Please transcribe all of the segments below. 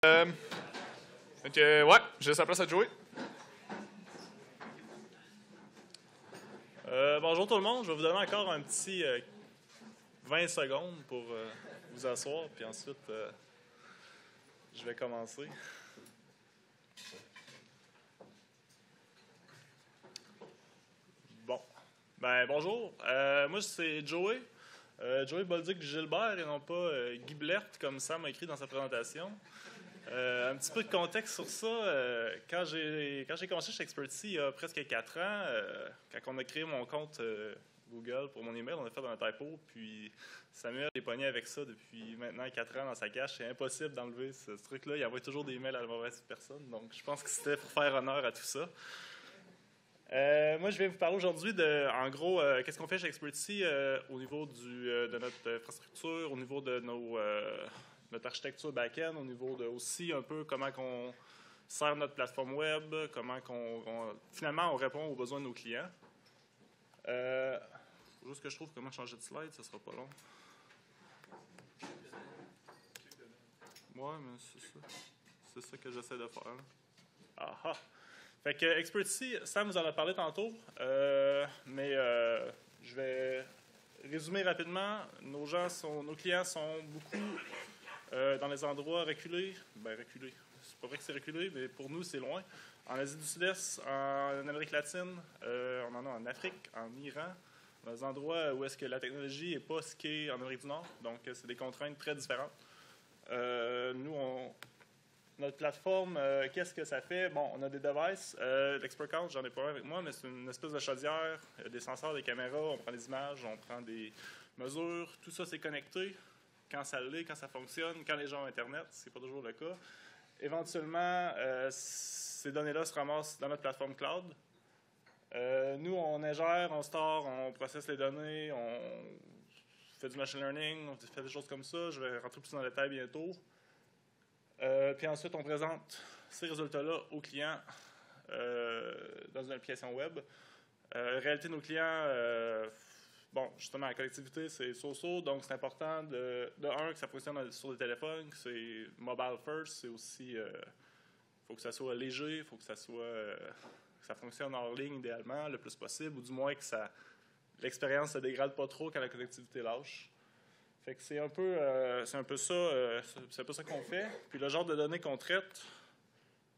Ouais, je laisse la place à Joey. Bonjour tout le monde, je vais vous donner encore un petit 20 secondes pour vous asseoir, puis ensuite je vais commencer. Bon, bonjour, moi c'est Joey, Joey Bolduc-Gilbert et non pas Guy Blert comme Sam a écrit dans sa présentation. Un petit peu de contexte sur ça. Quand j'ai commencé chez Expertise il y a presque 4 ans, quand on a créé mon compte Google pour mon email, on a fait un typo, puis Samuel est pogné avec ça depuis maintenant 4 ans dans sa cache. C'est impossible d'enlever ce truc-là. Il envoie toujours des emails à la mauvaise personne, donc je pense que c'était pour faire honneur à tout ça. Moi, je vais vous parler aujourd'hui de, en gros, qu'est-ce qu'on fait chez Expertise au niveau de notre infrastructure, au niveau de notre architecture back-end, au niveau de aussi un peu comment on sert notre plateforme web, comment finalement on répond aux besoins de nos clients. Juste que je trouve comment changer de slide, ça sera pas long. Ouais, mais c'est ça que j'essaie de faire. Aha! Fait que Expertise, Sam vous en a parlé tantôt, mais je vais résumer rapidement. Nos clients sont beaucoup dans les endroits reculés. Reculés. C'est pas vrai que c'est reculé, mais pour nous, c'est loin. En Asie du Sud-Est, en Amérique latine, on en a en Afrique, en Iran, dans des endroits où est-ce que la technologie n'est pas ce qu'est en Amérique du Nord. Donc, c'est des contraintes très différentes. Notre plateforme, qu'est-ce que ça fait? Bon, on a des devices. L'ExpertCouch, j'en ai pas un avec moi, mais c'est une espèce de chaudière, des senseurs, des caméras, on prend des images, on prend des mesures. Tout ça, c'est connecté quand ça l'est, quand ça fonctionne, quand les gens ont Internet. C'est pas toujours le cas. Éventuellement, ces données-là se ramassent dans notre plateforme cloud. Nous, on ingère, on store, on processe les données, on fait du machine learning, on fait des choses comme ça. Je vais rentrer plus dans le détail bientôt. Puis ensuite, on présente ces résultats-là aux clients dans une application web. Réalité de nos clients, justement, la connectivité, c'est so-so, donc c'est important de un, que ça fonctionne sur des téléphones, que c'est mobile first, c'est aussi, faut que ça soit léger, il faut que ça fonctionne hors ligne idéalement, le plus possible, ou du moins que l'expérience ne se dégrade pas trop quand la connectivité lâche. Fait que c'est un peu ça qu'on fait. Puis le genre de données qu'on traite,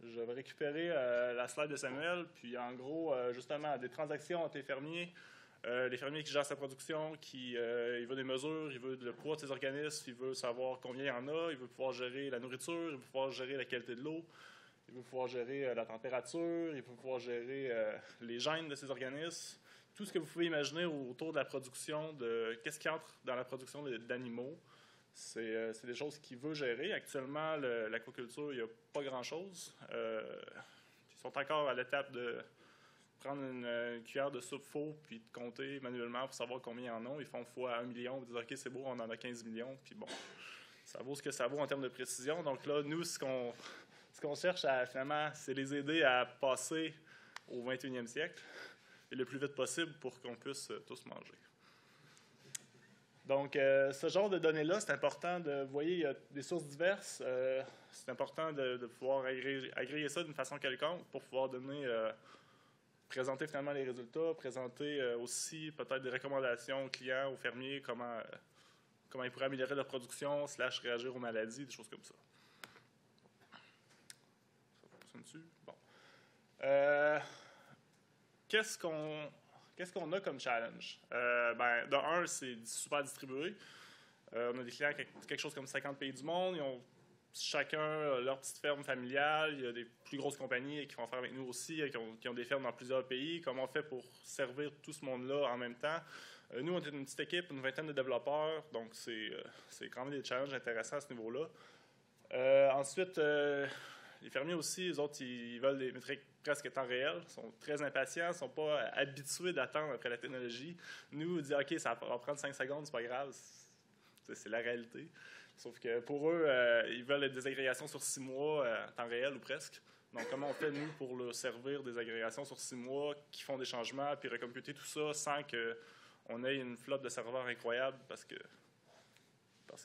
je vais récupérer la slide de Samuel. Puis en gros, justement, des transactions entre les fermiers qui gèrent sa production, il veut des mesures, il veut le poids de ses organismes, il veut savoir combien il y en a, il veut pouvoir gérer la nourriture, il veut pouvoir gérer la qualité de l'eau, il veut pouvoir gérer la température, il veut pouvoir gérer les gènes de ses organismes. Tout ce que vous pouvez imaginer autour de la production, qu'est-ce qui entre dans la production d'animaux, c'est des choses qu'il veut gérer. Actuellement, l'aquaculture, il n'y a pas grand-chose. Ils sont encore à l'étape de prendre une cuillère de soupe faux puis de compter manuellement pour savoir combien ils en ont. Ils font fois 1 million, ils disent « OK, c'est beau, on en a 15 millions. » Puis bon, ça vaut ce que ça vaut en termes de précision. Donc là, nous, ce qu'on cherche finalement, c'est les aider à passer au 21e siècle. Et le plus vite possible pour qu'on puisse tous manger. Donc, ce genre de données-là, c'est important vous voyez, il y a des sources diverses. C'est important de pouvoir agréger ça d'une façon quelconque pour pouvoir présenter finalement les résultats, présenter aussi peut-être des recommandations aux clients, aux fermiers, comment ils pourraient améliorer leur production, / réagir aux maladies, des choses comme ça. Ça fonctionne dessus? Bon. Qu'est-ce qu'on a comme challenge? De un, c'est super distribué. On a des clients quelque chose comme 50 pays du monde. Ils ont chacun leur petite ferme familiale. Il y a des plus grosses compagnies qui font affaire avec nous aussi, qui ont des fermes dans plusieurs pays. Comment on fait pour servir tout ce monde-là en même temps? Nous, on est une petite équipe, une vingtaine de développeurs. Donc, c'est quand même des challenges intéressants à ce niveau-là. Ensuite, les fermiers aussi, les autres, ils veulent des métriques presque temps réel, sont très impatients, ne sont pas habitués d'attendre après la technologie. Nous, on dit OK, ça va prendre 5 secondes, c'est pas grave. C'est la réalité. Sauf que pour eux, ils veulent des agrégations sur 6 mois, temps réel ou presque. Donc, comment on fait, nous, pour leur servir des agrégations sur 6 mois qui font des changements, puis recomputer tout ça sans qu'on ait une flotte de serveurs incroyable parce que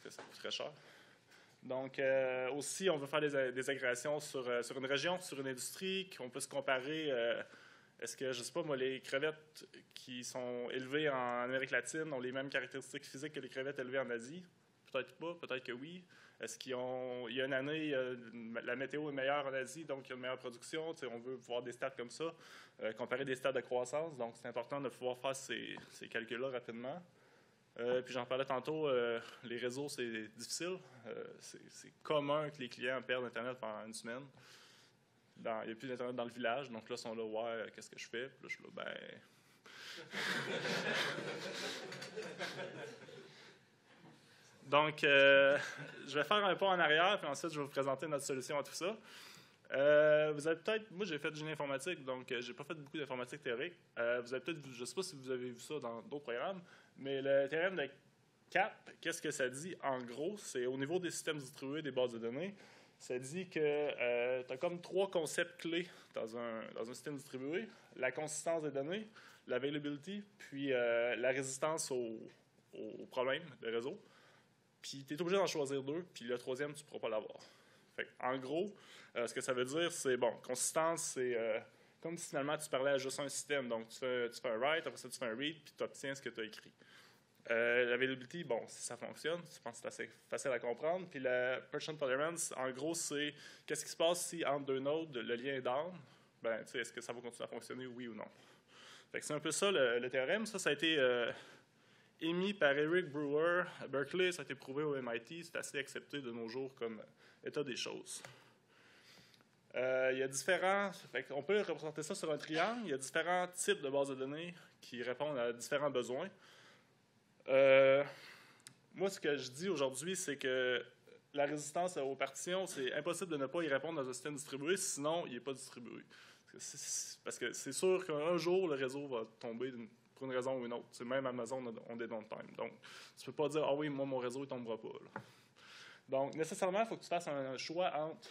ça coûte très cher. Donc, aussi, on veut faire des agrégations sur une région, sur une industrie, qu'on peut se comparer. Est-ce que, je ne sais pas, moi, les crevettes qui sont élevées en Amérique latine ont les mêmes caractéristiques physiques que les crevettes élevées en Asie? Peut-être pas, peut-être que oui. Est-ce qu'il y a une année, la météo est meilleure en Asie, donc il y a une meilleure production? On veut voir des stats comme ça, comparer des stats de croissance. Donc, c'est important de pouvoir faire ces calculs-là rapidement. Puis j'en parlais tantôt, les réseaux, c'est difficile. C'est commun que les clients perdent Internet pendant une semaine. Il n'y a plus d'Internet dans le village, donc là, ils sont là, ouais, qu'est-ce que je fais? Puis là, je suis là, ben... Donc, je vais faire un pas en arrière, puis ensuite, je vais vous présenter notre solution à tout ça. Vous avez peut-être, moi j'ai fait du génie informatique, donc j'ai pas fait beaucoup d'informatique théorique. Vous avez peut-être, je ne sais pas si vous avez vu ça dans d'autres programmes, mais le théorème de CAP, qu'est-ce que ça dit en gros? C'est au niveau des systèmes distribués des bases de données. Ça dit que tu as comme 3 concepts clés dans un système distribué: la consistance des données, l'availability, puis la résistance aux problèmes de réseau. Puis tu es obligé d'en choisir 2, puis le 3e, tu ne pourras pas l'avoir. En gros, ce que ça veut dire, c'est, bon, consistance, c'est comme si finalement tu parlais à juste un système. Donc, tu fais un write, après ça, tu fais un read, puis tu obtiens ce que tu as écrit. L'availability, bon, si ça fonctionne, je pense que c'est assez facile à comprendre. Puis la partition tolerance, en gros, c'est qu'est-ce qui se passe si entre 2 nodes, le lien est down? Ben, tu sais, est-ce que ça va continuer à fonctionner, oui ou non? C'est un peu ça le théorème. Ça a été émis par Eric Brewer à Berkeley, ça a été prouvé au MIT, c'est assez accepté de nos jours comme état des choses. Il y a différents, on peut représenter ça sur un triangle, il y a différents types de bases de données qui répondent à différents besoins. Moi, ce que je dis aujourd'hui, c'est que la résistance aux partitions, c'est impossible de ne pas y répondre dans un système distribué, sinon il n'est pas distribué. Parce que c'est sûr qu'un jour, le réseau va tomber pour une raison ou une autre. C'est même Amazon on des downtime. Donc, tu ne peux pas dire « Ah oui, moi, mon réseau ne tombera pas. » Donc, nécessairement, il faut que tu fasses un choix entre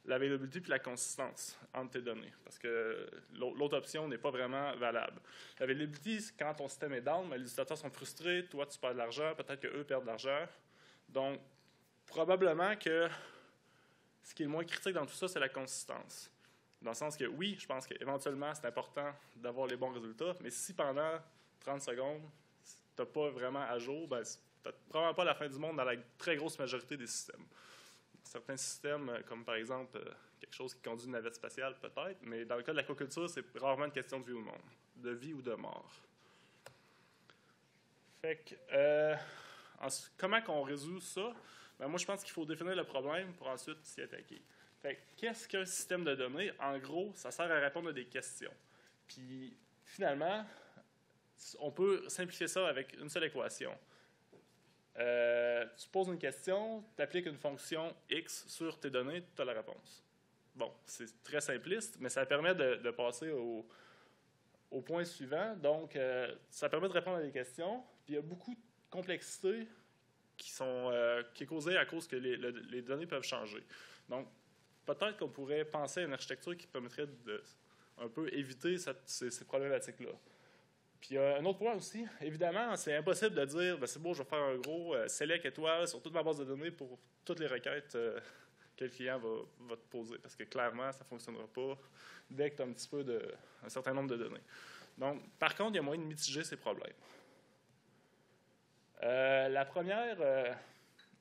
l'availability et la consistance entre tes données. Parce que l'autre option n'est pas vraiment valable. L'availability, c'est quand ton système est down, mais les utilisateurs sont frustrés, toi, tu perds de l'argent, peut-être qu'eux perdent de l'argent. Donc, probablement que ce qui est le moins critique dans tout ça, c'est la consistance. Dans le sens que, oui, je pense qu'éventuellement, c'est important d'avoir les bons résultats, mais si pendant 30 secondes, tu n'as pas vraiment à jour, ben, tu n'as probablement pas la fin du monde dans la très grosse majorité des systèmes. Certains systèmes, comme par exemple quelque chose qui conduit une navette spatiale, peut-être, mais dans le cas de l'aquaculture, c'est rarement une question de vie ou de mort, de vie ou de mort. Fait que, comment on résout ça? Ben, moi, je pense qu'il faut définir le problème pour ensuite s'y attaquer. Qu'est-ce qu'un système de données? En gros, ça sert à répondre à des questions. Puis, finalement, on peut simplifier ça avec une seule équation. Tu poses une question, tu appliques une fonction X sur tes données, tu as la réponse. Bon, c'est très simpliste, mais ça permet de passer au point suivant. Donc, ça permet de répondre à des questions. Puis, il y a beaucoup de complexité qui est causée à cause que les données peuvent changer. Donc, peut-être qu'on pourrait penser à une architecture qui permettrait de un peu éviter ces problématiques-là. Puis un autre point aussi, évidemment, c'est impossible de dire ben, c'est beau, je vais faire un gros select étoile sur toute ma base de données pour toutes les requêtes que le client va te poser. Parce que clairement, ça ne fonctionnera pas dès que tu as un certain nombre de données. Donc, par contre, il y a moyen de mitiger ces problèmes.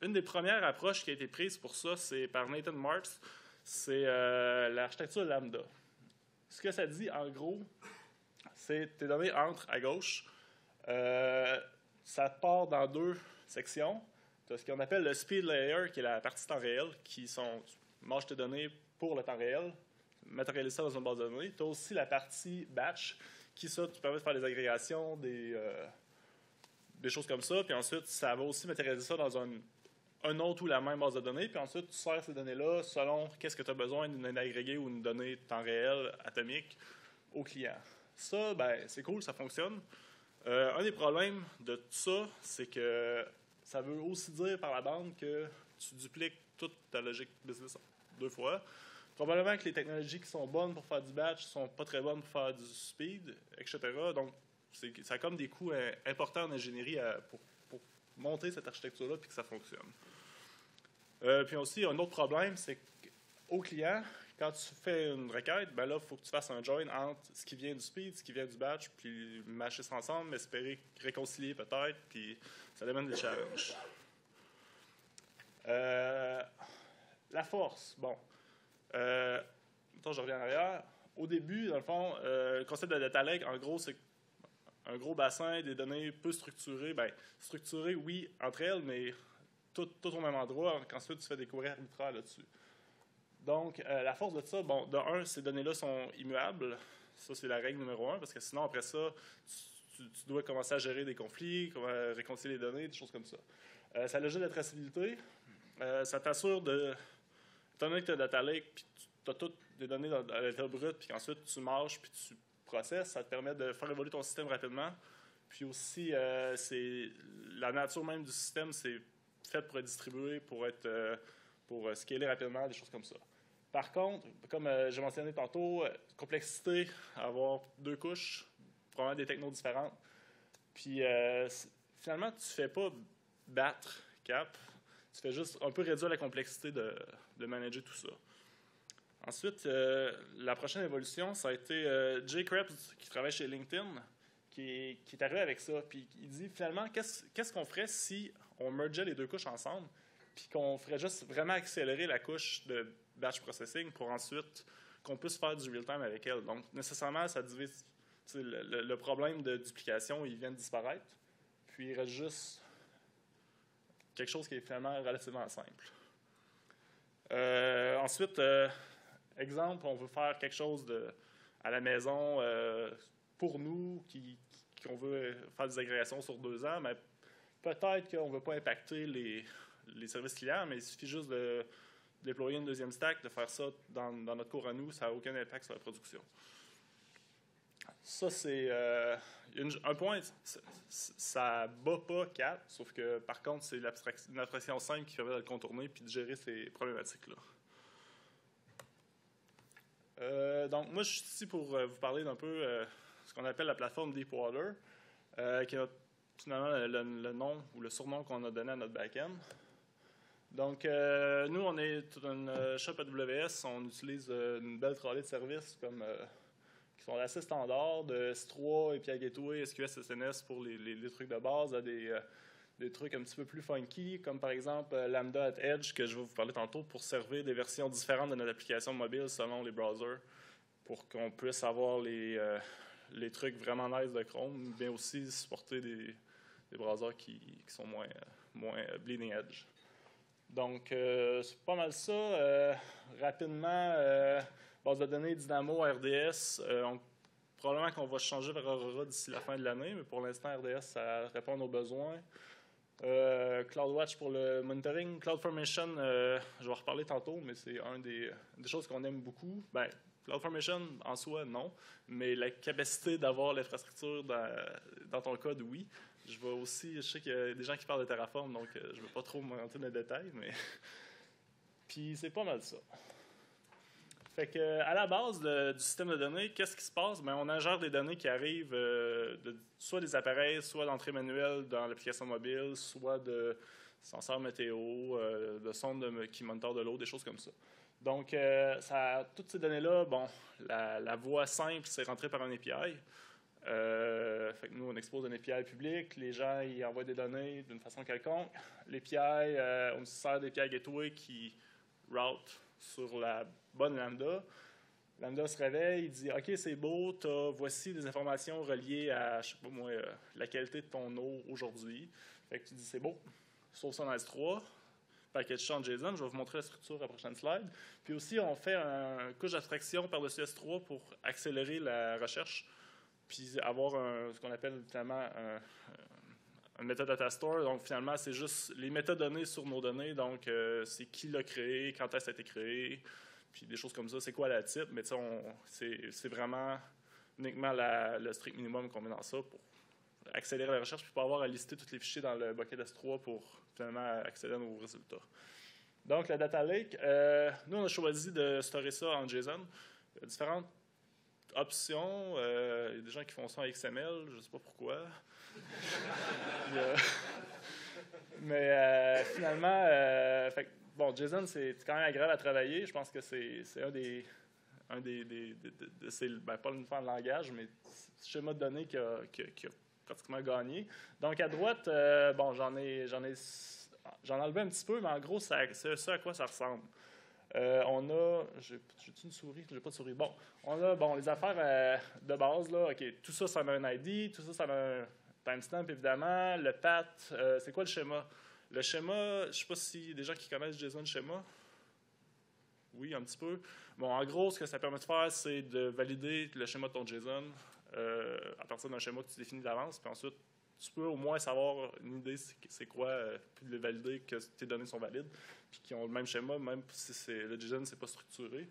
Une des premières approches qui a été prise pour ça, c'est par Nathan Marks, c'est l'architecture lambda. Ce que ça dit, en gros, c'est tes données entrent à gauche. Ça part dans 2 sections. Tu as ce qu'on appelle le speed layer, qui est la partie temps réel, qui mange tes données pour le temps réel, matérialise ça dans une base de données. Tu as aussi la partie batch, qui te permet de faire des agrégations, des choses comme ça. Puis ensuite, ça va aussi matérialiser ça dans un autre ou la même base de données, puis ensuite, tu sers ces données-là selon qu'est-ce que tu as besoin d'une donnée agrégée ou une donnée temps réel, atomique, au client. Ça, ben, c'est cool, ça fonctionne. Un des problèmes de tout ça, c'est que ça veut aussi dire par la bande que tu dupliques toute ta logique business 2 fois. Probablement que les technologies qui sont bonnes pour faire du batch ne sont pas très bonnes pour faire du speed, etc. Donc, ça a comme des coûts importants en ingénierie pour monter cette architecture-là et que ça fonctionne. Puis aussi, un autre problème, c'est qu'au client, quand tu fais une requête, ben là, il faut que tu fasses un join entre ce qui vient du speed, ce qui vient du batch, puis matcher ça ensemble, espérer réconcilier peut-être, puis ça demande des challenges. La force, bon. Attends, je reviens en arrière. Au début, dans le fond, le concept de data lake, en gros, c'est un gros bassin, des données peu structurées. Bien, structurées, oui, entre elles, mais tout au même endroit, qu'ensuite tu fais des queries arbitraires là-dessus. Donc, la force de ça, bon, de un, ces données-là sont immuables. Ça, c'est la règle numéro un, parce que sinon, après ça, tu dois commencer à gérer des conflits, réconcilier les données, des choses comme ça. Ça a le jeu de traçabilité. Ça t'assure de... Étant donné que tu as data lake, puis tu as toutes des données à l'état brut, puis ensuite tu marches, puis tu processes, ça te permet de faire évoluer ton système rapidement. Puis aussi, c'est la nature même du système, c'est fait pour être distribué, pour scaler rapidement, des choses comme ça. Par contre, comme j'ai mentionné tantôt, complexité, avoir 2 couches, probablement des technos différentes. Puis finalement, tu ne fais pas battre cap, tu fais juste un peu réduire la complexité de manager tout ça. Ensuite, la prochaine évolution, ça a été Jay Krebs, qui travaille chez LinkedIn, qui est arrivé avec ça. Puis il dit finalement, qu'est-ce qu'on ferait si on mergeait les 2 couches ensemble, puis qu'on ferait juste vraiment accélérer la couche de batch processing pour ensuite qu'on puisse faire du real-time avec elle. Donc, nécessairement, ça divise. Le problème de duplication, il vient de disparaître. Puis il reste juste quelque chose qui est finalement relativement simple. Ensuite, exemple, on veut faire quelque chose à la maison pour nous, qu'on veut faire des agrégations sur 2 ans, mais peut-être qu'on ne veut pas impacter les services clients, mais il suffit juste de déployer une deuxième stack, de faire ça dans notre cours à nous, ça n'a aucun impact sur la production. Ça, c'est un point, ça ne bat pas CAP, sauf que par contre, c'est une abstraction simple qui permet de le contourner et de gérer ces problématiques-là. Donc, moi, je suis ici pour vous parler d'un peu ce qu'on appelle la plateforme Deepwater, qui est finalement le nom ou le surnom qu'on a donné à notre back-end. Donc, nous, on est une shop AWS, on utilise une belle trolley de services qui sont assez standards, de S3, API Gateway, SQS, SNS pour les trucs de base, à des trucs un petit peu plus funky, comme par exemple Lambda at Edge, que je vais vous parler tantôt, pour servir des versions différentes de notre application mobile selon les browsers, pour qu'on puisse avoir les trucs vraiment nice de Chrome, mais aussi supporter des browsers qui sont moins bleeding edge. Donc, c'est pas mal ça. Rapidement, base de données Dynamo, RDS, probablement qu'on va changer vers Aurora d'ici la fin de l'année, mais pour l'instant, RDS, ça répond à nos besoins. CloudWatch pour le monitoring. CloudFormation, je vais en reparler tantôt, mais c'est une des choses qu'on aime beaucoup. Ben, CloudFormation, en soi, non, mais la capacité d'avoir l'infrastructure dans ton code, oui. Je sais qu'il y a des gens qui parlent de Terraform, donc je ne vais pas trop me rentrer dans les détails, mais... Puis c'est pas mal ça. Fait que, à la base du système de données, qu'est-ce qui se passe? Bien, on ingère des données qui arrivent soit des appareils, soit d'entrée manuelle dans l'application mobile, soit de senseurs météo, de sondes qui monitorent de l'eau, des choses comme ça. Donc, toutes ces données-là, bon, la voie simple, c'est rentré par un API. Fait que nous, on expose un API public, les gens y envoient des données d'une façon quelconque. L'API, on se sert d'API Gateway qui route sur la bonne Lambda. Lambda se réveille, il dit « OK, c'est beau, voici des informations reliées à, je sais pas moi, la qualité de ton eau aujourd'hui. » Fait que tu dis « C'est beau, sauve ça dans S3. » Package ça en JSON, je vais vous montrer la structure à la prochaine slide. Puis aussi, on fait une couche d'abstraction par-dessus S3 pour accélérer la recherche, puis avoir ce qu'on appelle finalement un metadata store. Donc, finalement, c'est juste les métadonnées sur nos données. Donc, c'est qui l'a créé, quand est-ce que ça a été créé, puis des choses comme ça. C'est quoi la type, mais c'est vraiment uniquement le strict minimum qu'on met dans ça pour accélérer la recherche, puis pour avoir à lister tous les fichiers dans le bucket S3 pour finalement accéder à nos résultats. Donc, la data lake, nous, on a choisi de storer ça en JSON. Il y a différentes options. Il y a des gens qui font ça en XML, je ne sais pas pourquoi. Mais finalement, bon, JSON, c'est quand même agréable à travailler. Je pense que c'est un ben, pas une fois de langage, mais schéma de données qui a pratiquement gagné. Donc, à droite, bon, j'en ai enlevé un petit peu, mais en gros, c'est ça à quoi ça ressemble. On a... J'ai-tu une souris? J'ai pas de souris. Bon, on a les affaires de base, là. OK, tout ça, ça a un ID. Tout ça, ça a un timestamp, évidemment. Le path, c'est quoi le schéma? Le schéma, je ne sais pas s'il y a des gens qui connaissent JSON schéma. Oui, un petit peu. Bon, en gros, ce que ça permet de faire, c'est de valider le schéma de ton JSON à partir d'un schéma que tu définis d'avance. Puis ensuite, tu peux au moins savoir une idée c'est quoi, puis de valider que tes données sont valides, puis qu'ils ont le même schéma, même si le JSON n'est pas structuré.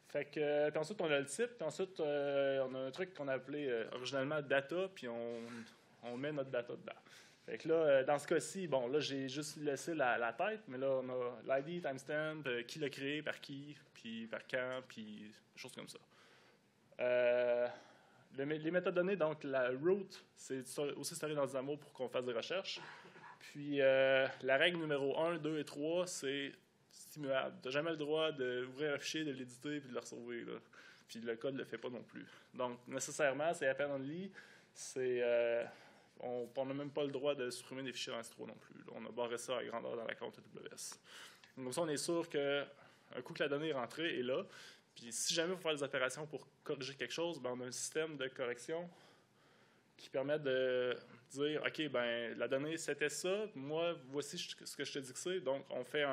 Fait que, puis ensuite, on a le type, puis ensuite, on a un truc qu'on a appelé originalement data, puis on met notre data dedans. Fait que là, dans ce cas-ci, bon, là, j'ai juste laissé la tête, mais là, on a l'ID, timestamp, qui l'a créé, par qui, puis par quand, puis des choses comme ça. Les méthodes données, donc la root, c'est aussi storé dans Dynamo pour qu'on fasse des recherches. Puis la règle numéro 1, 2 et 3, c'est immuable. Tu n'as jamais le droit d'ouvrir un fichier, de l'éditer et de le sauver. Là. Puis le code ne le fait pas non plus. Donc, nécessairement, c'est append only. On n'a même pas le droit de supprimer des fichiers dans S3 non plus. Là. On a barré ça à grandeur dans la compte AWS. Donc ça, on est sûr qu'un coup que la donnée est rentrée, est là. Puis si jamais vous faites des opérations pour corriger quelque chose, ben on a un système de correction qui permet de dire, OK, ben la donnée, c'était ça. Moi, voici ce que je te dis que c'est. Donc, on fait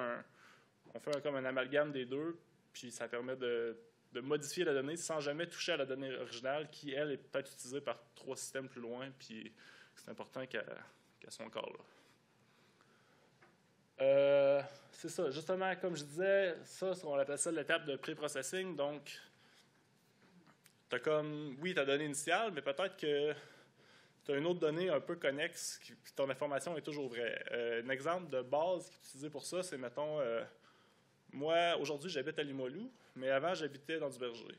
comme un amalgame des deux, puis ça permet de modifier la donnée sans jamais toucher à la donnée originale qui, elle, est peut-être utilisée par 3 systèmes plus loin, puis c'est important qu'elle soit encore là. C'est ça. Justement, comme je disais, ça, on appelle ça l'étape de pré-processing. Donc, tu as comme, oui, ta donnée initiale, mais peut-être que tu as une autre donnée un peu connexe, puis ton information est toujours vraie. Un exemple de base qui est utilisé pour ça, c'est, mettons, moi, aujourd'hui, j'habite à Limoilou, mais avant, j'habitais dans Duverger.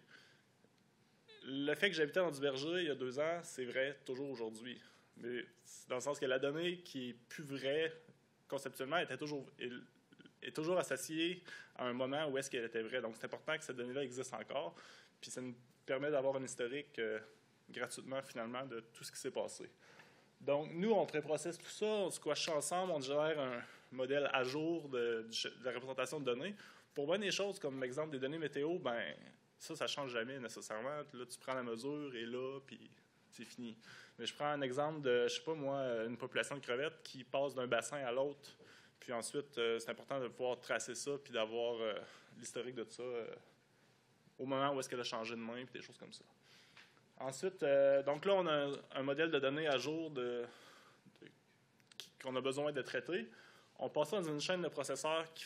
Le fait que j'habitais dans Duverger il y a 2 ans, c'est vrai toujours aujourd'hui. Mais dans le sens que la donnée qui est plus vraie, conceptuellement, est toujours associée à un moment où est-ce qu'elle était vraie. Donc, c'est important que cette donnée-là existe encore. Puis, ça nous permet d'avoir un historique gratuitement, finalement, de tout ce qui s'est passé. Donc, nous, on préprocesse tout ça, on squash ça ensemble, on gère un modèle à jour de la représentation de données. Pour bien des choses, comme l'exemple des données météo, ben ça ne change jamais nécessairement. Là, tu prends la mesure et là, puis c'est fini. Mais je prends un exemple de, je sais pas moi, une population de crevettes qui passe d'un bassin à l'autre. Puis ensuite, c'est important de pouvoir tracer ça puis d'avoir l'historique de ça au moment où est-ce qu'elle a changé de main puis des choses comme ça. Ensuite, donc là, on a un modèle de données à jour qu'on a besoin de traiter. On passe ça dans une chaîne de processeurs qui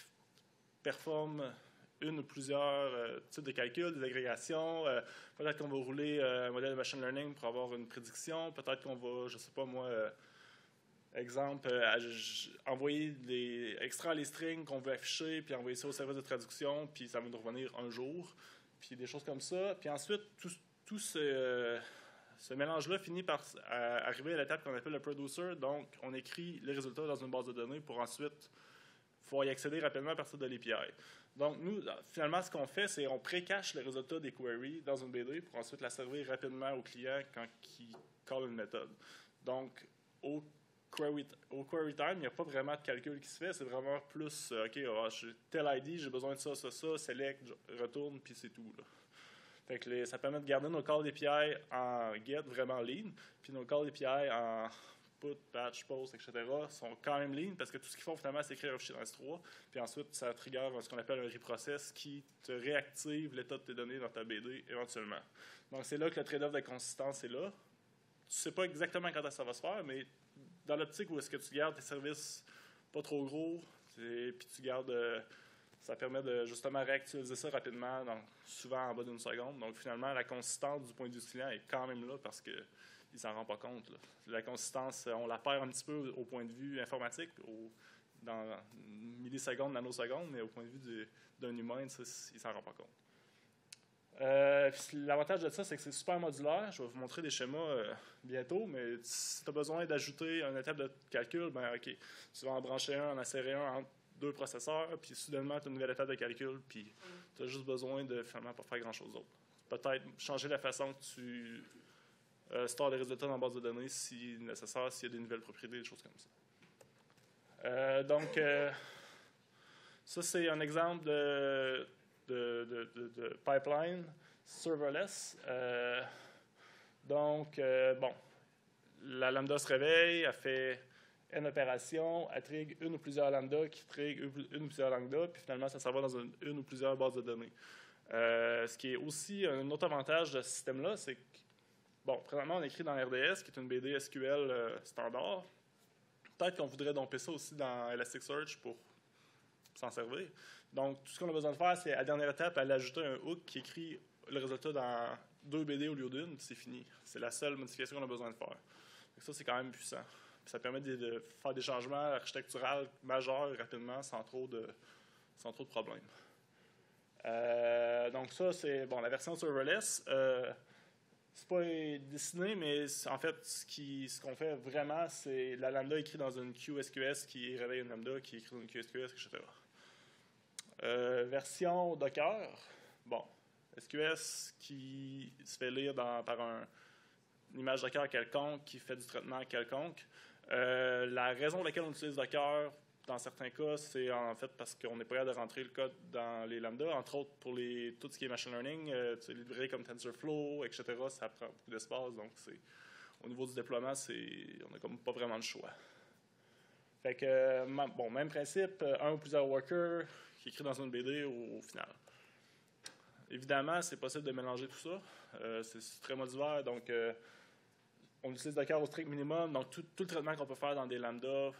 performe une ou plusieurs types de calculs, des agrégations. Peut-être qu'on va rouler un modèle de machine learning pour avoir une prédiction. Peut-être qu'on va, je ne sais pas moi, exemple, extraire les strings qu'on veut afficher, puis envoyer ça au service de traduction, puis ça va nous revenir un jour. Puis des choses comme ça. Puis ensuite, tout ce mélange-là finit par arriver à l'étape qu'on appelle le producer. Donc, on écrit les résultats dans une base de données pour ensuite pouvoir y accéder rapidement à partir de l'API. Donc, nous, finalement, ce qu'on fait, c'est qu'on pré-cache les résultats des queries dans une BD pour ensuite la servir rapidement au client quand il call une méthode. Donc, au query time, il n'y a pas vraiment de calcul qui se fait. C'est vraiment plus, OK, j'ai tel ID, j'ai besoin de ça, select, retourne, puis c'est tout. Là. Fait que ça permet de garder nos calls API en get vraiment lean, puis nos calls API en put, patch, post, etc. sont quand même lean parce que tout ce qu'ils font finalement, c'est écrire un fichier dans S3, puis ensuite ça trigger ce qu'on appelle un reprocess qui te réactive l'état de tes données dans ta BD éventuellement. Donc c'est là que le trade-off de consistance est là. Tu sais pas exactement quand ça va se faire, mais dans l'optique où est-ce que tu gardes tes services pas trop gros, puis tu gardes... ça permet de justement réactualiser ça rapidement, donc souvent en bas d'une seconde. Donc finalement, la consistance du point de vue du client est quand même là parce qu'il ne s'en rend pas compte. Là. La consistance, on la perd un petit peu au point de vue informatique, dans millisecondes, nanosecondes, mais au point de vue d'un humain, ça, il ne s'en rend pas compte. L'avantage de ça, c'est que c'est super modulaire. Je vais vous montrer des schémas bientôt, mais si tu as besoin d'ajouter une étape de calcul, ben OK, tu vas en brancher un, en insérer un entre 2 processeurs, puis soudainement, tu as une nouvelle étape de calcul, puis tu as juste besoin de finalement pas faire grand-chose d'autre. Peut-être changer la façon que tu stores les résultats dans la base de données si nécessaire, s'il y a des nouvelles propriétés, des choses comme ça. Donc, ça, c'est un exemple de pipeline serverless. Donc, bon, la lambda se réveille, elle fait N opérations, elle trigue une ou plusieurs lambda qui trigue une ou plusieurs lambda, puis finalement, ça s'en va dans une ou plusieurs bases de données. Ce qui est aussi un autre avantage de ce système-là, c'est que, bon, présentement, on écrit dans RDS, qui est une BD SQL standard. Peut-être qu'on voudrait domper ça aussi dans Elasticsearch pour s'en servir. Donc, tout ce qu'on a besoin de faire, c'est à la dernière étape, aller ajouter un hook qui écrit le résultat dans 2 BD au lieu d'une, puis c'est fini. C'est la seule modification qu'on a besoin de faire. Donc ça, c'est quand même puissant. Puis ça permet de faire des changements architecturaux majeurs rapidement, sans trop de problèmes. Donc ça, c'est bon, la version serverless. C'est pas dessiné, mais en fait, ce qu'on fait vraiment, c'est la lambda écrit dans une queue SQS qui réveille une lambda, qui écrit dans une queue SQS, etc. Version Docker, bon, SQS qui se fait lire par une image Docker quelconque qui fait du traitement quelconque. La raison pour laquelle on utilise Docker, dans certains cas, c'est en fait parce qu'on n'est pas capable de rentrer le code dans les lambdas, entre autres pour tout ce qui est machine learning, les librairies comme TensorFlow, etc., ça prend beaucoup d'espace, donc au niveau du déploiement, on n'a comme pas vraiment de choix. Fait que, bon, même principe, un ou plusieurs workers qui écrit dans une BD au final. Évidemment, c'est possible de mélanger tout ça. C'est très modulaire, donc on utilise Docker au strict minimum, donc tout le traitement qu'on peut faire dans des lambdas,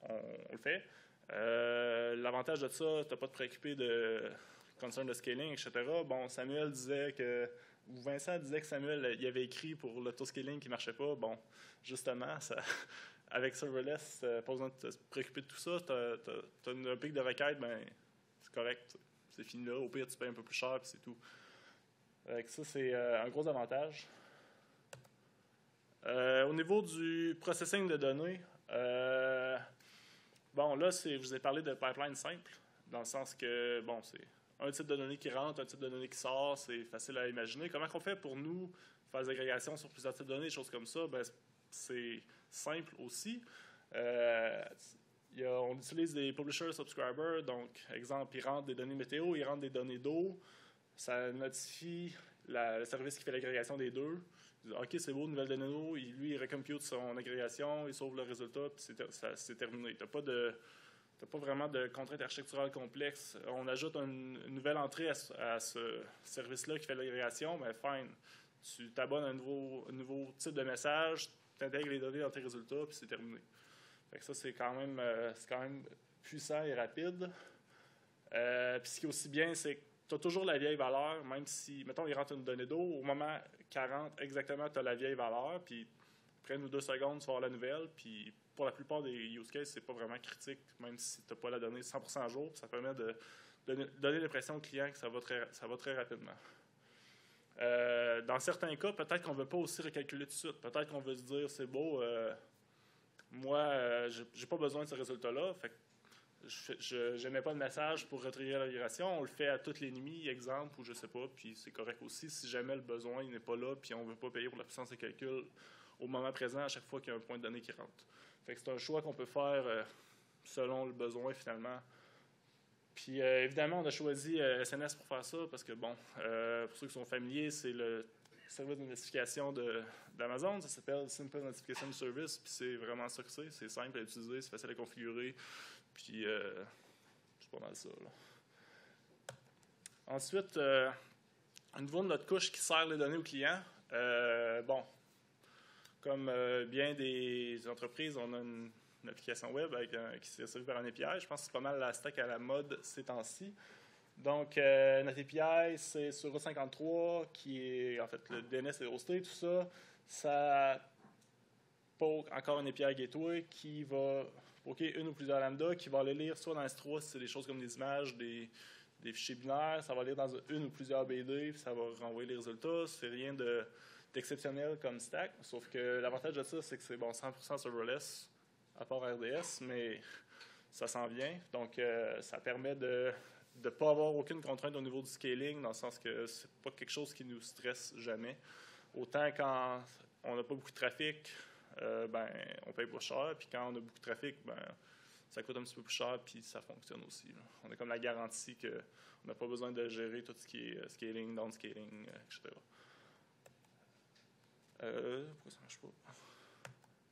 on le fait. L'avantage de ça, tu n'as pas de préoccupé de concern de scaling, etc. Bon, Samuel disait que, ou Vincent disait que Samuel, il avait écrit pour l'autoscaling qui ne marchait pas. Bon, justement, avec serverless, pas besoin de te préoccuper de tout ça. Tu as un pic de requête, ben, c'est correct. C'est fini là. Au pire, tu payes un peu plus cher, puis c'est tout. Avec ça, c'est un gros avantage. Au niveau du processing de données, bon, là, je vous ai parlé de pipeline simple, dans le sens que, bon, c'est un type de données qui rentre, un type de données qui sort, c'est facile à imaginer. Comment on fait pour nous faire des agrégations sur plusieurs types de données, des choses comme ça? Ben, c'est simple aussi. On utilise des publisher subscribers, donc, exemple, il rentre des données météo, il rentre des données d'eau, ça notifie le service qui fait l'agrégation des deux. OK, c'est beau, nouvelle donnée d'eau, lui, il recompute son agrégation, il sauve le résultat, puis c'est terminé. Tu n'as pas vraiment de contrainte architecturale complexe. On ajoute une nouvelle entrée à ce service-là qui fait l'agrégation, mais fine. Tu t'abonnes à un nouveau type de message, tu intègres les données dans tes résultats, puis c'est terminé. Fait que ça, c'est quand même puissant et rapide. Puis ce qui est aussi bien, c'est que tu as toujours la vieille valeur, même si, mettons, il rentre une donnée d'eau, au moment 40, exactement, tu as la vieille valeur, puis après 1 ou 2 secondes, tu vas avoir la nouvelle, puis pour la plupart des use cases, c'est pas vraiment critique, même si tu n'as pas la donnée 100% à jour, ça permet de donner l'impression au client que ça va très rapidement. Dans certains cas, peut-être qu'on ne veut pas aussi recalculer tout de suite. Peut-être qu'on veut se dire, c'est beau, moi, j'ai pas besoin de ce résultat-là, fait que je n'émets pas de message pour retriever l'agrégation, on le fait à toutes les nuits, exemple, ou je sais pas, puis c'est correct aussi. Si jamais le besoin n'est pas là, puis on ne veut pas payer pour la puissance de calcul au moment présent, à chaque fois qu'il y a un point de données qui rentre. Fait que c'est un choix qu'on peut faire selon le besoin, finalement. Puis, évidemment, on a choisi SNS pour faire ça, parce que, bon, pour ceux qui sont familiers, c'est le service de notification d'Amazon. Ça s'appelle Simple Notification Service, puis c'est vraiment ça que c'est. C'est simple à utiliser, c'est facile à configurer. Puis, c'est pas mal ça. Là. Ensuite, au niveau de notre couche qui sert les données aux clients, bon, comme bien des entreprises, on a une application web qui s'est servie par un API. Je pense que c'est pas mal la stack à la mode ces temps-ci. Donc, notre API, c'est sur Route 53, qui est, en fait, le DNS est hosté, tout ça. Ça poke encore un API Gateway qui va poker une ou plusieurs lambda, qui va aller lire soit dans S3, si c'est des choses comme des images, des fichiers binaires, ça va lire dans une ou plusieurs BD, puis ça va renvoyer les résultats. C'est rien d'exceptionnel comme stack, sauf que l'avantage de ça, c'est que c'est bon 100% serverless, à part RDS, mais ça s'en vient. Donc, ça permet de ne pas avoir aucune contrainte au niveau du scaling, dans le sens que c'est pas quelque chose qui nous stresse jamais. Autant quand on n'a pas beaucoup de trafic, on paye pas cher, puis quand on a beaucoup de trafic, ça coûte un petit peu plus cher, puis ça fonctionne aussi. Là. On a comme la garantie qu'on n'a pas besoin de gérer tout ce qui est scaling, downscaling, etc. Pourquoi ça ne marche pas?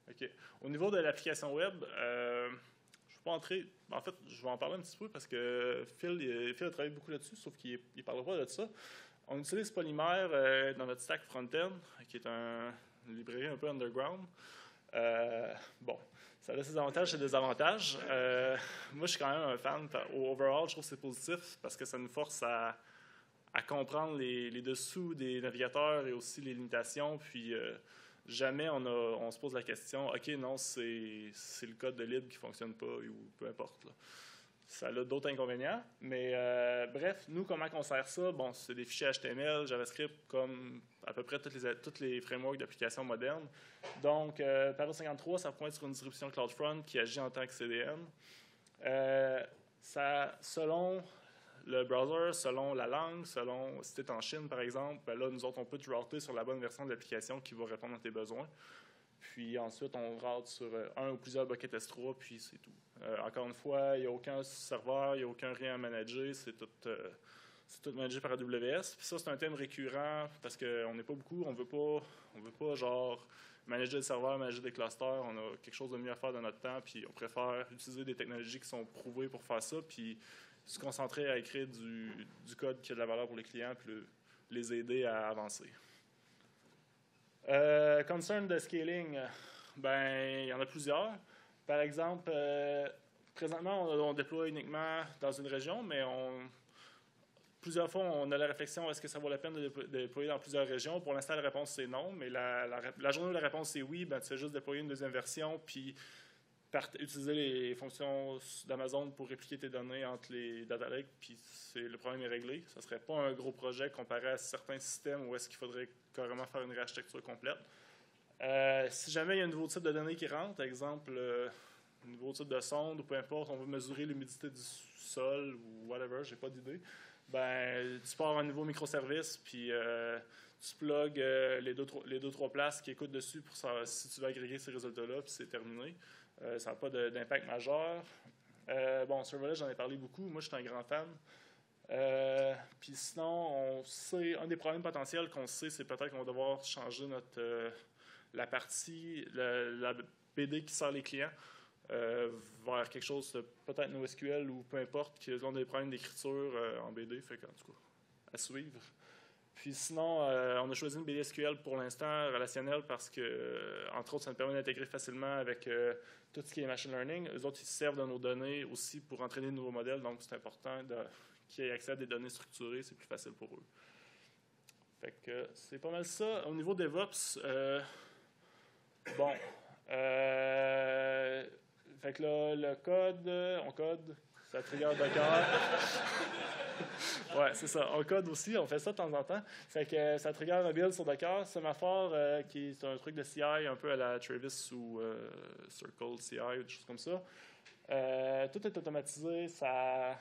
OK. Au niveau de l'application web, je ne vais pas entrer. En fait, je vais en parler un petit peu parce que Phil a travaillé beaucoup là-dessus, sauf qu'il ne parlera pas de ça. On utilise Polymer dans notre stack front-end, qui est une librairie un peu underground. Ça a ses avantages et ses désavantages. Moi, je suis quand même un fan. Overall, je trouve que c'est positif parce que ça nous force à comprendre les dessous des navigateurs et aussi les limitations. Puis, jamais on se pose la question, OK, non, c'est le code de libre qui ne fonctionne pas ou peu importe. Là. Ça a d'autres inconvénients. Mais bref, nous, comment on sert ça? Bon, c'est des fichiers HTML, JavaScript, comme à peu près toutes les frameworks d'applications modernes. Donc, Paro 53, ça pointe sur une distribution CloudFront qui agit en tant que CDN. Selon le browser, selon la langue, selon si tu es en Chine, par exemple, là, nous autres, on peut te router sur la bonne version de l'application qui va répondre à tes besoins. Puis ensuite, on route sur un ou plusieurs buckets S3, puis c'est tout. Encore une fois, il n'y a aucun serveur, il n'y a aucun rien à manager, c'est tout managé par AWS. Puis ça, c'est un thème récurrent parce qu'on n'est pas beaucoup, on veut pas genre manager des serveurs, manager des clusters, on a quelque chose de mieux à faire dans notre temps, puis on préfère utiliser des technologies qui sont prouvées pour faire ça, puis se concentrer à écrire du code qui a de la valeur pour les clients, puis les aider à avancer. Concern de scaling, il y en a plusieurs. Par exemple, présentement, on déploie uniquement dans une région, mais plusieurs fois, on a la réflexion, est-ce que ça vaut la peine de déployer dans plusieurs régions? Pour l'instant, la réponse, c'est non, mais la journée où la réponse, c'est oui, tu fais juste déployer une deuxième version, puis utiliser les fonctions d'Amazon pour répliquer tes données entre les data lakes, puis le problème est réglé. Ça ne serait pas un gros projet comparé à certains systèmes où est-ce qu'il faudrait carrément faire une réarchitecture complète. Si jamais il y a un nouveau type de données qui rentre, par exemple, un nouveau type de sonde ou peu importe, on veut mesurer l'humidité du sol ou whatever, j'ai pas d'idée, tu pars un nouveau microservice, puis tu plugs les deux, trois places qui écoutent dessus pour savoir si tu veux agréger ces résultats-là, puis c'est terminé. Ça n'a pas d'impact majeur. Serverless, j'en ai parlé beaucoup. Moi, je suis un grand fan. Puis sinon, un des problèmes potentiels qu'on sait, c'est peut-être qu'on va devoir changer la partie, la BD qui sert les clients, vers quelque chose de peut-être NoSQL ou peu importe, qui ont des problèmes d'écriture en BD. Fait qu'en tout cas, à suivre. Puis sinon, on a choisi une BD SQL pour l'instant relationnelle parce que, entre autres, ça nous permet d'intégrer facilement avec tout ce qui est machine learning. Eux autres, ils se servent de nos données aussi pour entraîner de nouveaux modèles, donc c'est important qu'ils aient accès à des données structurées, c'est plus facile pour eux. Fait que c'est pas mal ça. Au niveau DevOps, fait que là, le code, on code, ça trigger Docker. Ouais, c'est ça. On code aussi, on fait ça de temps en temps. Fait que ça trigger un build sur Docker. Semaphore, qui est un truc de CI un peu à la Travis ou Circle CI ou des choses comme ça. Tout est automatisé, ça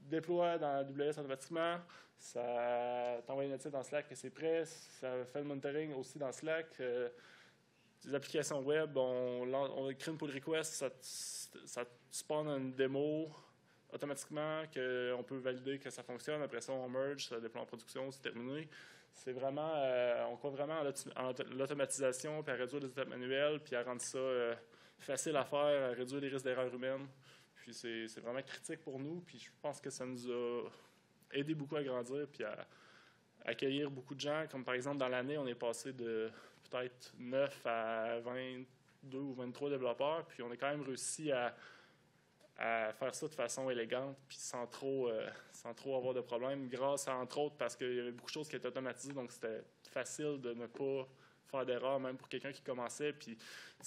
déploie dans AWS automatiquement, ça t'envoie une notice dans Slack que c'est prêt, ça fait le monitoring aussi dans Slack. Les applications web, on crée une pull request, ça spawn une démo automatiquement qu'on peut valider que ça fonctionne. Après ça, on merge, ça déploie en production, c'est terminé. C'est vraiment, on croit vraiment en l'automatisation, puis à réduire les étapes manuelles, puis à rendre ça facile à faire, à réduire les risques d'erreurs humaines. Puis c'est vraiment critique pour nous, puis je pense que ça nous a aidé beaucoup à grandir, puis à accueillir beaucoup de gens. Comme par exemple, dans l'année, on est passé de peut-être 9 à 22 ou 23 développeurs, puis on a quand même réussi à faire ça de façon élégante, puis sans trop avoir de problèmes, grâce à, entre autres, parce qu'il y avait beaucoup de choses qui étaient automatisées, donc c'était facile de ne pas faire d'erreur, même pour quelqu'un qui commençait. Puis,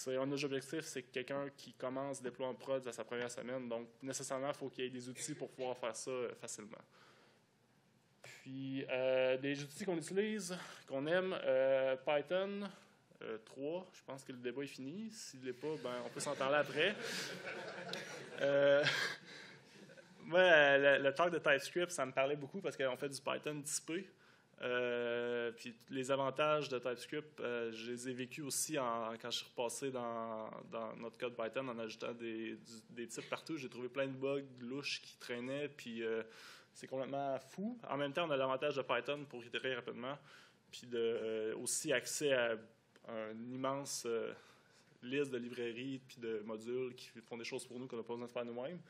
un autre objectif, c'est que quelqu'un qui commence déploie en prod à sa première semaine, donc nécessairement, il faut qu'il y ait des outils pour pouvoir faire ça facilement. Puis, des outils qu'on utilise, qu'on aime, Python, 3. Je pense que le débat est fini. S'il ne l'est pas, ben, on peut s'en parler après. Moi, le talk de TypeScript, ça me parlait beaucoup parce qu'on fait du Python typé. Puis les avantages de TypeScript, je les ai vécus aussi quand je suis repassé dans notre code Python en ajoutant des types partout. J'ai trouvé plein de bugs louches qui traînaient, puis c'est complètement fou. En même temps, on a l'avantage de Python pour itérer rapidement, puis aussi accès à une immense liste de librairies puis de modules qui font des choses pour nous qu'on n'a pas besoin de faire nous-mêmes.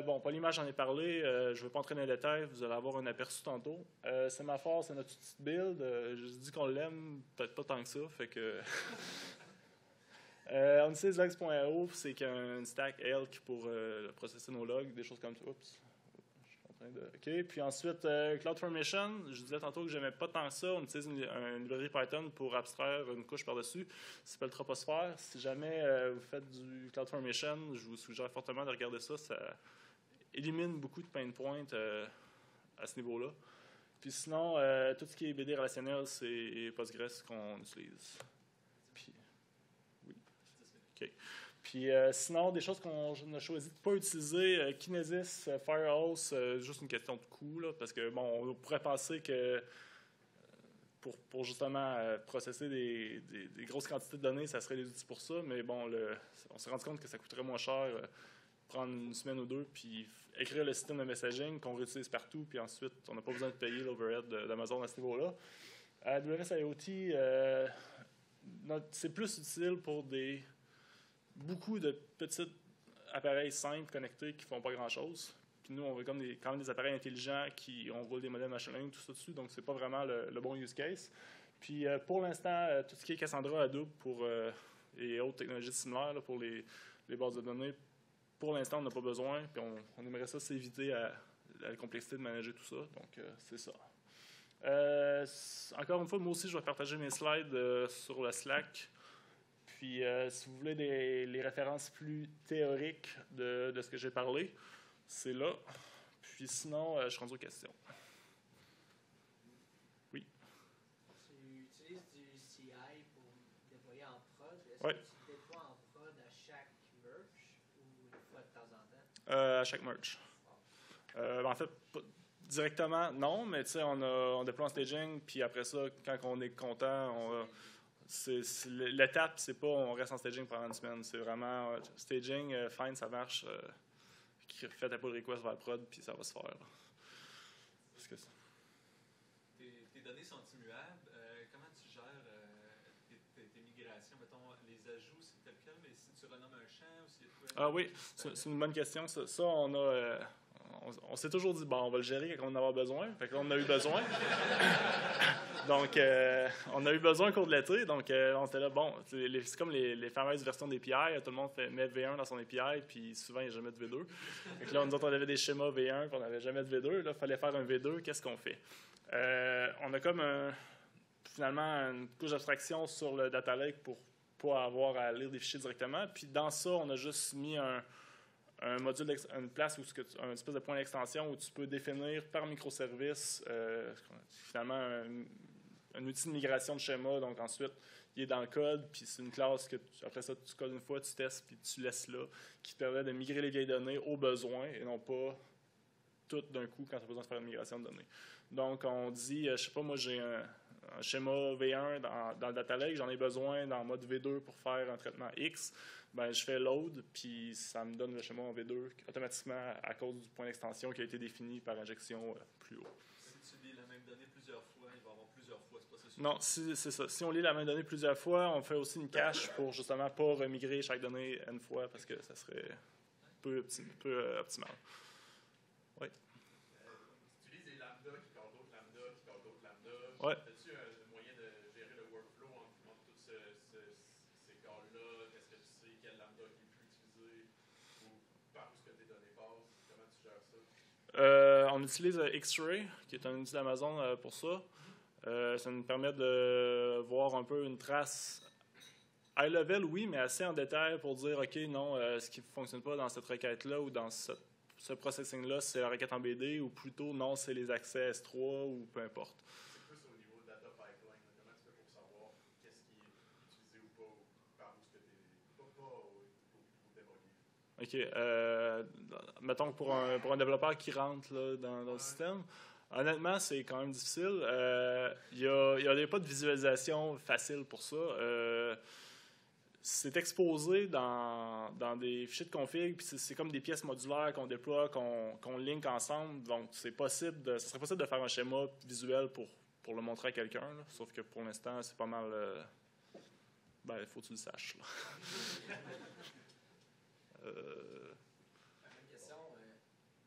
Bon, Polymage, j'en ai parlé. Je ne vais pas entrer dans les détails. Vous allez avoir un aperçu tantôt. Sémaphore, c'est notre petite build. Je dis qu'on l'aime, peut-être pas tant que ça. Fait que on utilise logs.io, c'est une stack Elk pour processer nos logs, des choses comme ça. Oups. OK. Puis ensuite, CloudFormation, je disais tantôt que je n'aimais pas tant que ça. On utilise une librairie Python pour abstraire une couche par-dessus. Ça s'appelle Troposphère. Si jamais vous faites du CloudFormation, je vous suggère fortement de regarder ça. Ça élimine beaucoup de pain points à ce niveau-là. Puis sinon, tout ce qui est BD relationnel, c'est Postgres qu'on utilise. Puis, oui. OK. Puis sinon, des choses qu'on a choisi de ne pas utiliser, Kinesis, Firehouse, juste une question de coût, là, parce que bon, on pourrait penser que pour justement processer des grosses quantités de données, ça serait des outils pour ça, mais bon, on s'est rendu compte que ça coûterait moins cher prendre une semaine ou deux, puis écrire le système de messaging qu'on réutilise partout, puis ensuite, on n'a pas besoin de payer l'overhead d'Amazon à ce niveau-là. AWS IoT, c'est plus utile pour beaucoup de petits appareils simples connectés qui ne font pas grand-chose. Puis nous, on veut quand même des appareils intelligents on roule des modèles machine learning, tout ça dessus, donc c'est pas vraiment le bon use case. Puis pour l'instant, tout ce qui est Cassandra, Hadoop et autres technologies similaires là, pour les bases de données, pour l'instant, on n'a pas besoin, puis on aimerait ça s'éviter la complexité de manager tout ça, donc c'est ça. Encore une fois, moi aussi, je vais partager mes slides sur le Slack. Puis, si vous voulez les références plus théoriques de ce que j'ai parlé, c'est là. Puis sinon, je suis rendu aux questions. Oui? Tu utilises du CI pour déployer en prod. Est-ce Ouais. que tu déploies en prod à chaque merge ou une fois de temps en temps? À chaque merge. En fait, directement, non, mais tu sais, on déploie en staging, puis après ça, quand on est content, l'étape, c'est pas on reste en staging pendant une semaine. C'est vraiment staging, fine, ça marche. Faites un pull request vers le prod, puis ça va se faire. Parce que tes données sont immuables. Comment tu gères tes migrations? Mettons, les ajouts, c'est tel quel, mais si tu renommes un champ ou s'il y a tout. Ah oui, c'est une bonne question. Ça on s'est toujours dit, bon, on va le gérer quand on en aura besoin. Fait que là, on en a eu besoin. Donc, on a eu besoin au cours de l'été. Donc, on était là, bon, c'est comme les fameuses versions d'API. Tout le monde met V1 dans son API, puis souvent, il n'y a jamais de V2. Donc là, nous autres, on avait des schémas V1, puis on n'avait jamais de V2. Là, il fallait faire un V2. Qu'est-ce qu'on fait? On a comme finalement une couche d'abstraction sur le data lake pour ne pas avoir à lire des fichiers directement. Puis dans ça, on a juste mis un module, une place, un espèce de point d'extension où tu peux définir par microservice finalement un outil de migration de schéma. Donc ensuite, il est dans le code, puis c'est une classe que après ça, tu codes une fois, tu testes, puis tu laisses là, qui te permet de migrer les vieilles données au besoin et non pas tout d'un coup quand tu as besoin de faire une migration de données. Donc on dit, je sais pas, moi j'ai un schéma V1 dans le data lake, j'en ai besoin dans le mode V2 pour faire un traitement X. Ben, je fais load, puis ça me donne le schéma en V2 automatiquement à cause du point d'extension qui a été défini par injection plus haut. Si tu lis la même donnée plusieurs fois, il va y avoir plusieurs fois ce processus. Non, c'est ça. Si on lit la même donnée plusieurs fois, on fait aussi une cache pour justement pas remigrer chaque donnée une fois parce que ça serait peu optimal. Oui. Tu utilises des lambda qui callent d'autres lambda, qui callent d'autres lambda. Ouais. As-tu un moyen de gérer le workflow entre tous ces calls-là? Est-ce que tu sais quel lambda qui est plus utilisé ou par où est-ce que tes données passent? Comment tu gères ça? On utilise X-Ray, qui est un outil d'Amazon pour ça. Ça nous permet de voir un peu une trace high level, oui, mais assez en détail pour dire, OK, non, ce qui ne fonctionne pas dans cette requête-là ou dans ce processing-là, c'est la requête en BD, ou plutôt, non, c'est les accès S3 ou peu importe. C'est plus au niveau de data pipeline. Comment tu fais pour savoir qu'est-ce qui est OK. Mettons que pour un développeur qui rentre là, dans le système, honnêtement, c'est quand même difficile. Il n'y a pas de visualisation facile pour ça. C'est exposé dans des fichiers de config, puis c'est comme des pièces modulaires qu'on déploie, qu'on link ensemble. Donc, ce serait possible de faire un schéma visuel pour le montrer à quelqu'un. Sauf que pour l'instant, c'est pas mal... il faut que tu le saches. Là. Même question.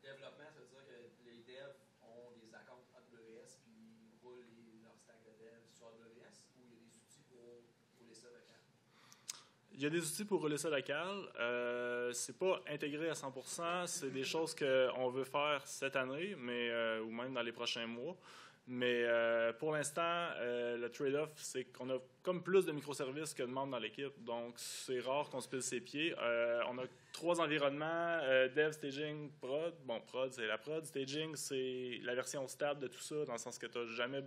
Développement, ça veut dire que les devs ont des accounts AWS puis ils roulent leur stack de dev sur AWS ou il y a des outils pour rouler ça local? Il y a des outils pour rouler ça local. C'est pas intégré à 100%. C'est des choses qu'on veut faire cette année, ou même dans les prochains mois. Mais pour l'instant, le trade-off, c'est qu'on a comme plus de microservices que de membres dans l'équipe. Donc, c'est rare qu'on se pile ses pieds. On a 3 environnements, Dev, Staging, Prod. Bon, Prod, c'est la Prod. Staging, c'est la version stable de tout ça, dans le sens que tu n'as jamais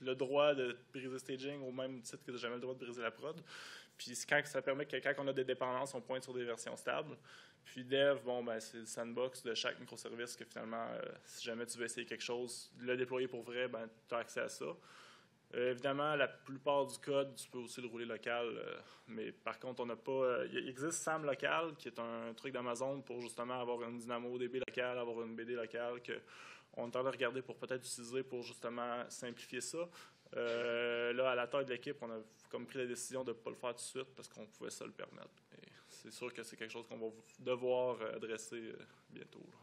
le droit de briser Staging au même titre que tu n'as jamais le droit de briser la Prod. Puis ça permet que quand on a des dépendances, on pointe sur des versions stables. Puis Dev, c'est le sandbox de chaque microservice que finalement, si jamais tu veux essayer quelque chose, le déployer pour vrai, tu as accès à ça. Évidemment, la plupart du code, tu peux aussi le rouler local, mais par contre, on n'a pas... il existe SAM local, qui est un truc d'Amazon pour justement avoir une DynamoDB locale, avoir une BD locale, qu'on est en train de regarder pour peut-être utiliser pour justement simplifier ça. Là, à la taille de l'équipe, on a comme pris la décision de ne pas le faire tout de suite parce qu'on pouvait ça le permettre. Et c'est sûr que c'est quelque chose qu'on va devoir adresser bientôt. Là.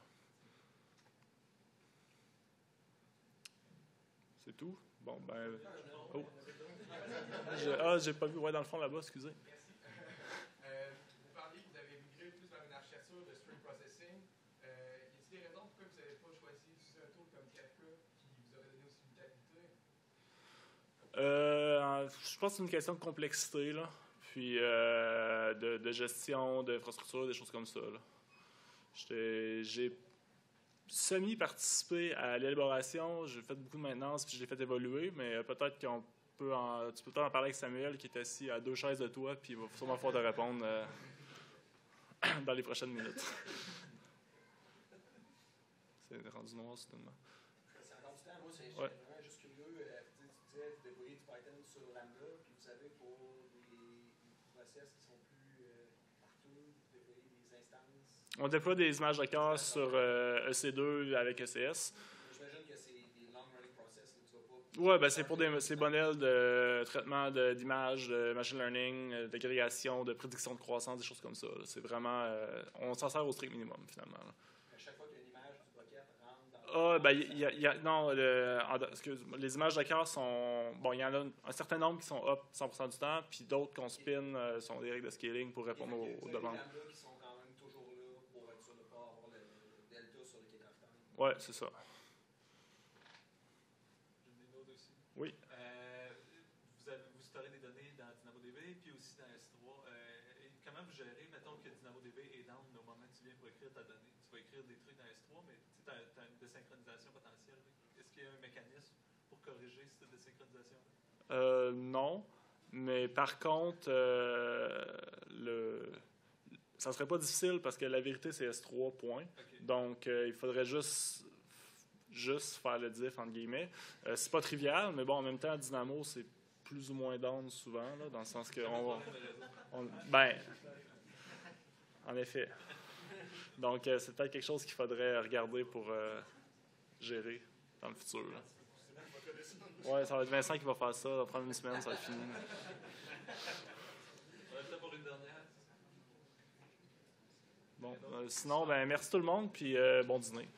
C'est tout? Bon, Oh. J'ai pas vu. Ouais, dans le fond, là-bas, excusez. Merci. Vous parliez que vous avez migré plus vers une architecture de stream processing. Y a-t-il des raisons pourquoi vous n'avez pas choisi d'utiliser un tool comme Kafka qui vous aurait donné aussi une qualité? Je pense que c'est une question de complexité, là. Puis de gestion, d'infrastructure, des choses comme ça. J'ai semi-participé à l'élaboration, j'ai fait beaucoup de maintenance, puis je l'ai fait évoluer, mais peut-être tu peux peut-être en parler avec Samuel, qui est assis à 2 chaises de toi, puis il va sûrement pouvoir te répondre dans les prochaines minutes. C'est rendu noir, soudainement. C'est encore du temps. Moi, j'étais vraiment juste curieux. Tu disais, vous déployez du Python sur Lambda, puis vous savez, pour des process qui sont plus partout, vous déployez des instances. On déploie des images de cœur sur EC2 avec ECS. J'imagine que c'est des long-running process. Oui, c'est pour ces modèles de traitement d'images, de machine learning, d'agrégation, de prédiction de croissance, des choses comme ça. C'est vraiment... on s'en sert au strict minimum, finalement. Là. À chaque fois qu'il y a une image du bucket rentre dans... les images de cœur sont... Bon, il y en a un certain nombre qui sont up 100% du temps, puis d'autres qu'on spin sont des règles de scaling pour répondre aux demandes. Oui, c'est ça. J'ai une autre aussi. Oui. Vous storez des données dans DynamoDB puis aussi dans S3. Comment vous gérez, mettons que DynamoDB est down au moment où tu viens pour écrire ta donnée? Tu vas écrire des trucs dans S3, mais tu as une désynchronisation potentielle. Est-ce qu'il y a un mécanisme pour corriger cette désynchronisation-là? Non. Mais par contre, ça ne serait pas difficile parce que la vérité, c'est S3, point. Okay. Donc, il faudrait juste faire le diff, entre guillemets. C'est pas trivial, mais bon, en même temps, Dynamo, c'est plus ou moins down souvent, là, dans le sens que en effet. Donc, c'est peut-être quelque chose qu'il faudrait regarder pour gérer dans le futur. Oui, ça va être Vincent qui va faire ça. Ça va prendre une semaine, ça va être fini. Bon, sinon, merci tout le monde, puis bon dîner.